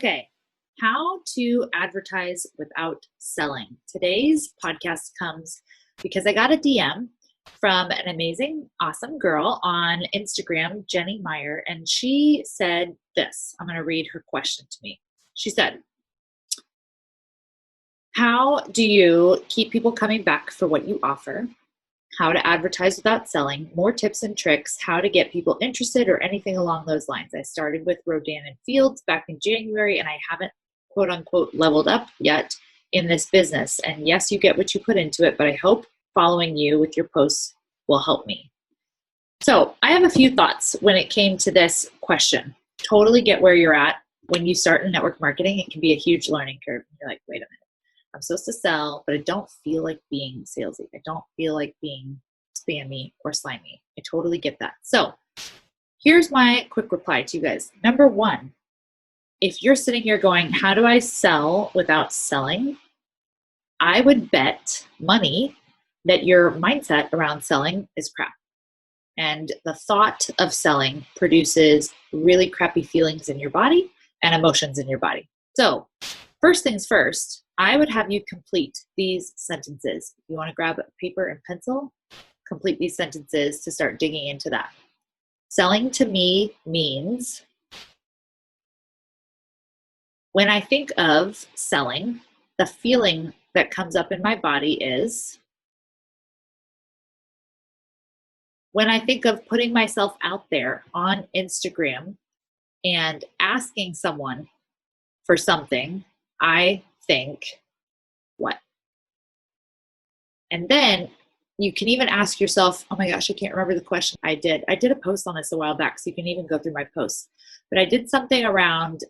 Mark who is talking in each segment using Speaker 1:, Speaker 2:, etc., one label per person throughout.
Speaker 1: Okay, how to advertise without selling. Today's podcast comes because I got a DM from an amazing, awesome girl on Instagram, Jenny Meyer, and she said this. I'm going to read her question to me. She said, how do you keep people coming back for what you offer? How to advertise without selling, more tips and tricks, how to get people interested, or anything along those lines. I started with Rodan and Fields back in January, and I haven't quote unquote leveled up yet in this business. And yes, you get what you put into it, but I hope following you with your posts will help me. So I have a few thoughts when it came to this question. Totally get where you're at. When you start in network marketing, it can be a huge learning curve. You're like, wait a minute. I'm supposed to sell, but I don't feel like being salesy. I don't feel like being spammy or slimy. I totally get that. So here's my quick reply to you guys. Number one, if you're sitting here going, how do I sell without selling? I would bet money that your mindset around selling is crap. And the thought of selling produces really crappy feelings in your body and emotions in your body. So first things first, I would have you complete these sentences. If you want to grab a paper and pencil, complete these sentences to start digging into that. Selling to me means, when I think of selling, the feeling that comes up in my body is, when I think of putting myself out there on Instagram and asking someone for something, I think what? And then you can even ask yourself, oh my gosh, I can't remember the question I did. I did a post on this a while back, so you can even go through my posts. But I did something around,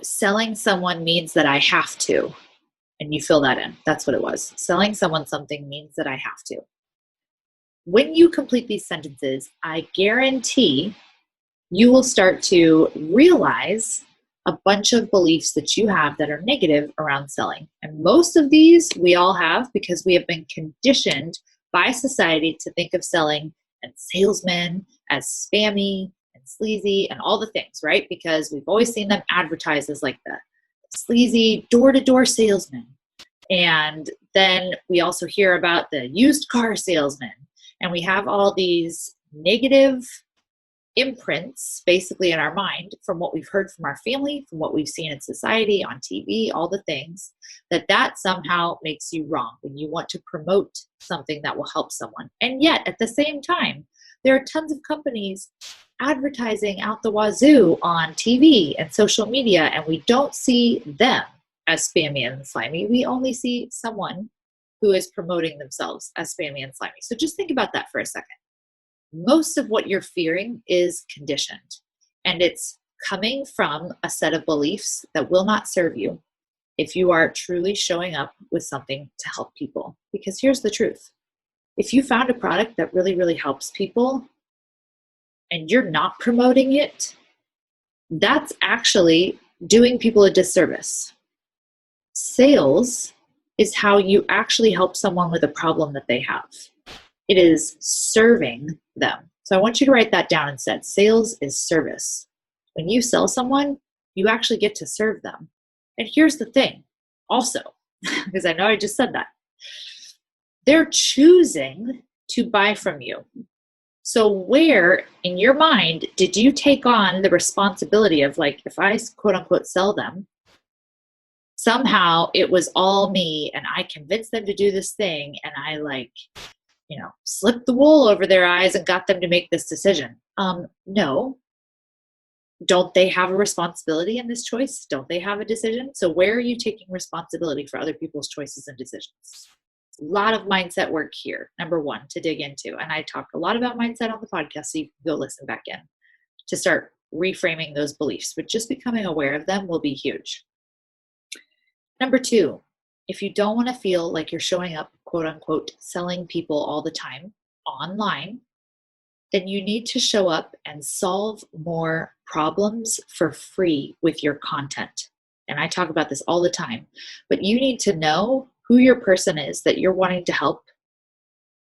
Speaker 1: selling someone means that I have to. And you fill that in. That's what it was. Selling someone something means that I have to. When you complete these sentences, I guarantee you will start to realize a bunch of beliefs that you have that are negative around selling. And most of these we all have because we have been conditioned by society to think of selling and salesmen as spammy and sleazy and all the things, right? Because we've always seen them advertised as like the sleazy door-to-door salesman. And then we also hear about the used car salesman. And we have all these negative imprints basically in our mind from what we've heard from our family, from what we've seen in society, on TV, all the things, that somehow makes you wrong when you want to promote something that will help someone. And yet at the same time, there are tons of companies advertising out the wazoo on TV and social media, and we don't see them as spammy and slimy. We only see someone who is promoting themselves as spammy and slimy. So just think about that for a second. Most of what you're fearing is conditioned, and it's coming from a set of beliefs that will not serve you if you are truly showing up with something to help people. Because here's the truth. If you found a product that really, really helps people and you're not promoting it, that's actually doing people a disservice. Sales is how you actually help someone with a problem that they have. It is serving them. So I want you to write that down instead. Sales is service. When you sell someone, you actually get to serve them. And here's the thing also, because I know I just said that. They're choosing to buy from you. So where in your mind did you take on the responsibility of, like, if I quote unquote sell them, somehow it was all me and I convinced them to do this thing and I slipped the wool over their eyes and got them to make this decision. No. Don't they have a responsibility in this choice? Don't they have a decision? So where are you taking responsibility for other people's choices and decisions? A lot of mindset work here, number one, to dig into. And I talk a lot about mindset on the podcast, so you can go listen back in to start reframing those beliefs. But just becoming aware of them will be huge. Number two, if you don't want to feel like you're showing up, quote unquote, selling people all the time online, then you need to show up and solve more problems for free with your content. And I talk about this all the time, but you need to know who your person is that you're wanting to help,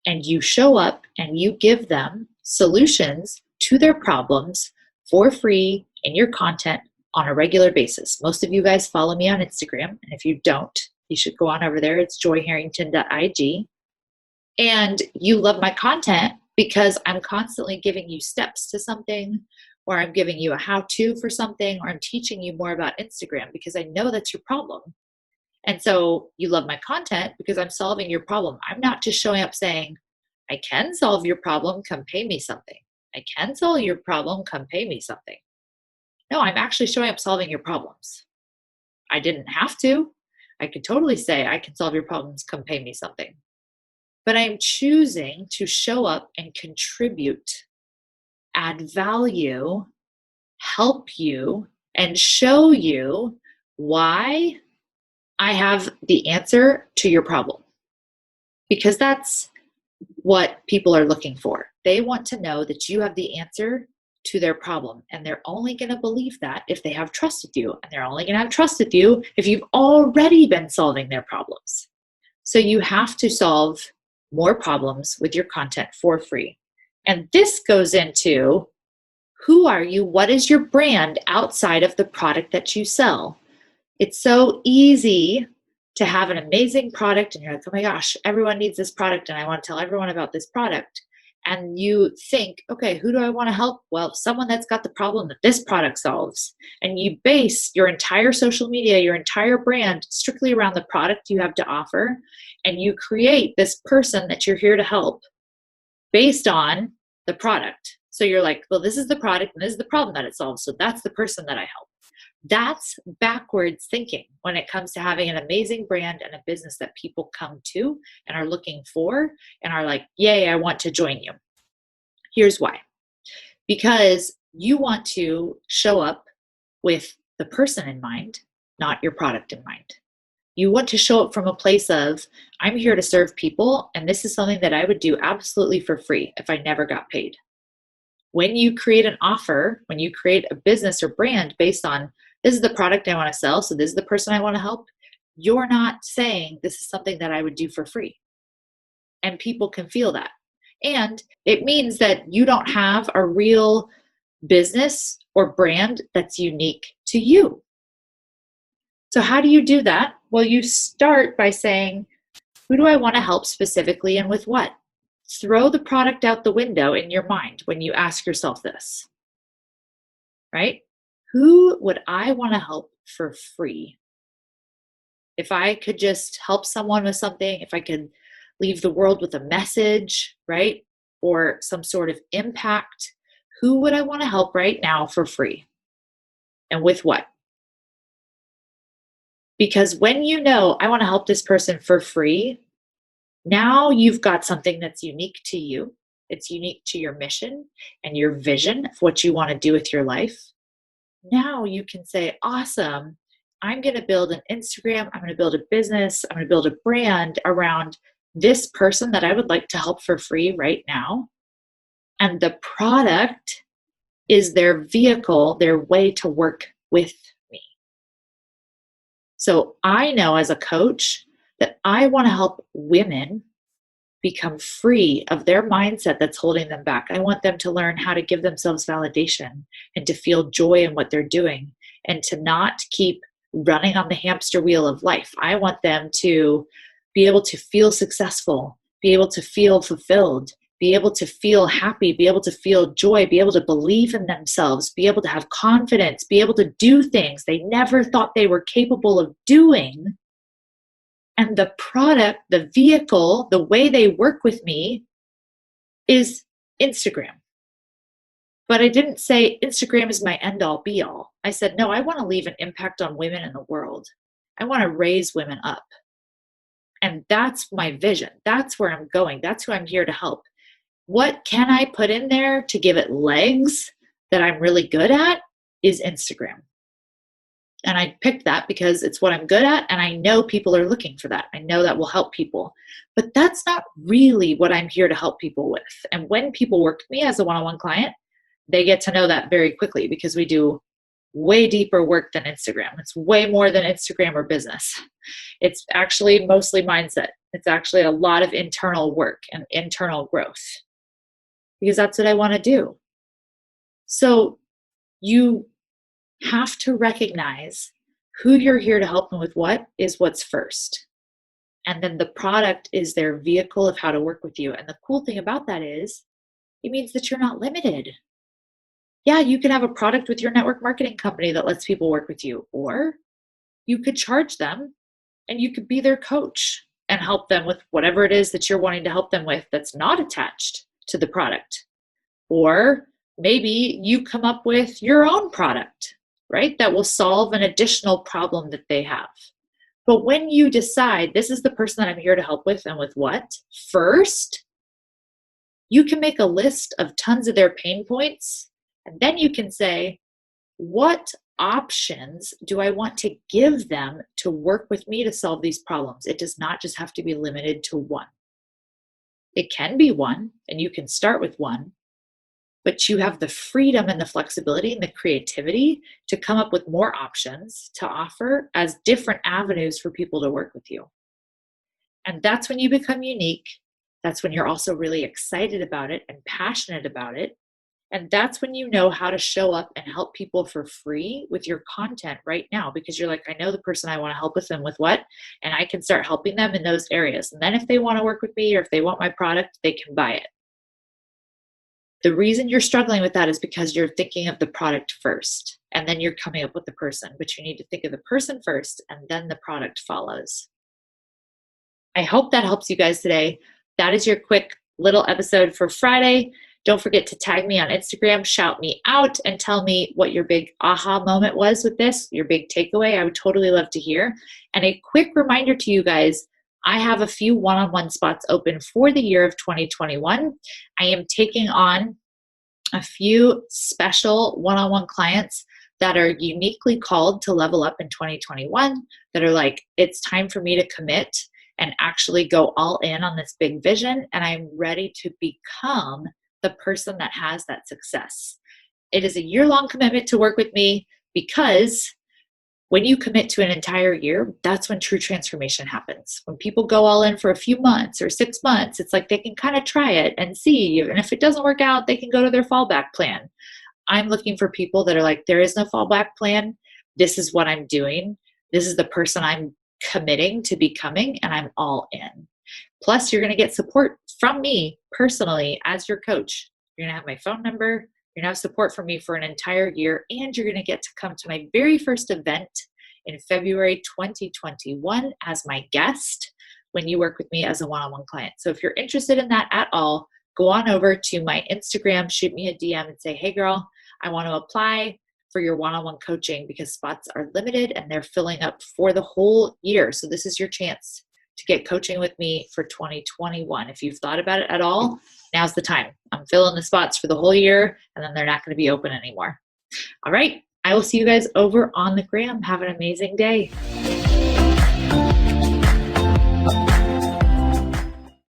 Speaker 1: and you show up and you give them solutions to their problems for free in your content on a regular basis. Most of you guys follow me on Instagram. And if you don't, you should go on over there. It's joyharrington.ig. And you love my content because I'm constantly giving you steps to something, or I'm giving you a how-to for something, or I'm teaching you more about Instagram because I know that's your problem. And so you love my content because I'm solving your problem. I'm not just showing up saying, I can solve your problem, come pay me something. I can solve your problem, come pay me something. No, I'm actually showing up solving your problems. I didn't have to. I could totally say, I can solve your problems, come pay me something. But I'm choosing to show up and contribute, add value, help you, and show you why I have the answer to your problem. Because that's what people are looking for. They want to know that you have the answer to their problem. And they're only going to believe that if they have trust with you. And they're only going to have trust with you if you've already been solving their problems. So you have to solve more problems with your content for free. And this goes into, who are you? What is your brand outside of the product that you sell? It's so easy to have an amazing product and you're like, oh my gosh, everyone needs this product and I want to tell everyone about this product. And you think, okay, who do I want to help? Well, someone that's got the problem that this product solves. And you base your entire social media, your entire brand strictly around the product you have to offer. And you create this person that you're here to help based on the product. So you're like, well, this is the product and this is the problem that it solves. So that's the person that I help. That's backwards thinking when it comes to having an amazing brand and a business that people come to and are looking for and are like, yay, I want to join you. Here's why. Because you want to show up with the person in mind, not your product in mind. You want to show up from a place of, I'm here to serve people, and this is something that I would do absolutely for free if I never got paid. When you create an offer, when you create a business or brand based on, this is the product I want to sell, so this is the person I want to help, you're not saying this is something that I would do for free. And people can feel that. And it means that you don't have a real business or brand that's unique to you. So how do you do that? Well, you start by saying, who do I want to help specifically and with what? Throw the product out the window in your mind when you ask yourself this, right? Who would I want to help for free? If I could just help someone with something, if I could leave the world with a message, right? Or some sort of impact, who would I want to help right now for free? And with what? Because when you know, I want to help this person for free, now you've got something that's unique to you. It's unique to your mission and your vision of what you want to do with your life. Now you can say, awesome, I'm going to build an Instagram, I'm going to build a business, I'm going to build a brand around this person that I would like to help for free right now. And the product is their vehicle, their way to work with me. So I know as a coach that I want to help women become free of their mindset that's holding them back. I want them to learn how to give themselves validation and to feel joy in what they're doing and to not keep running on the hamster wheel of life. I want them to be able to feel successful, be able to feel fulfilled, be able to feel happy, be able to feel joy, be able to believe in themselves, be able to have confidence, be able to do things they never thought they were capable of doing. And the product, the vehicle, the way they work with me is Instagram. But I didn't say Instagram is my end all be all. I said, no, I want to leave an impact on women in the world. I want to raise women up. And that's my vision. That's where I'm going. That's who I'm here to help. What can I put in there to give it legs that I'm really good at is Instagram. And I picked that because it's what I'm good at, and I know people are looking for that. I know that will help people. But that's not really what I'm here to help people with. And when people work with me as a one-on-one client, they get to know that very quickly because we do way deeper work than Instagram. It's way more than Instagram or business. It's actually mostly mindset. It's actually a lot of internal work and internal growth because that's what I want to do. So you have to recognize who you're here to help them with what is what's first. And then the product is their vehicle of how to work with you. And the cool thing about that is it means that you're not limited. Yeah, you can have a product with your network marketing company that lets people work with you, or you could charge them and you could be their coach and help them with whatever it is that you're wanting to help them with that's not attached to the product. Or maybe you come up with your own product, right? That will solve an additional problem that they have. But when you decide this is the person that I'm here to help with and with what first, you can make a list of tons of their pain points. And then you can say, what options do I want to give them to work with me to solve these problems? It does not just have to be limited to one. It can be one, and you can start with one, but you have the freedom and the flexibility and the creativity to come up with more options to offer as different avenues for people to work with you. And that's when you become unique. That's when you're also really excited about it and passionate about it. And that's when you know how to show up and help people for free with your content right now, because you're like, I know the person I want to help with them with what, and I can start helping them in those areas. And then if they want to work with me or if they want my product, they can buy it. The reason you're struggling with that is because you're thinking of the product first, and then you're coming up with the person, but you need to think of the person first, and then the product follows. I hope that helps you guys today. That is your quick little episode for Friday. Don't forget to tag me on Instagram, shout me out, and tell me what your big aha moment was with this, your big takeaway. I would totally love to hear. And a quick reminder to you guys, I have a few one-on-one spots open for the year of 2021. I am taking on a few special one-on-one clients that are uniquely called to level up in 2021, that are like, it's time for me to commit and actually go all in on this big vision. And I'm ready to become the person that has that success. It is a year-long commitment to work with me, because when you commit to an entire year, that's when true transformation happens. When people go all in for a few months or 6 months, it's like they can kind of try it and see. And if it doesn't work out, they can go to their fallback plan. I'm looking for people that are like, there is no fallback plan. This is what I'm doing. This is the person I'm committing to becoming, and I'm all in. Plus, you're going to get support from me personally as your coach. You're going to have my phone number. You're going to have support from me for an entire year, and you're going to get to come to my very first event in February 2021 as my guest when you work with me as a one-on-one client. So if you're interested in that at all, go on over to my Instagram, shoot me a DM and say, hey girl, I want to apply for your one-on-one coaching, because spots are limited and they're filling up for the whole year. So this is your chance to get coaching with me for 2021. If you've thought about it at all, now's the time. I'm filling the spots for the whole year, and then they're not going to be open anymore. All right. I will see you guys over on the gram. Have an amazing day.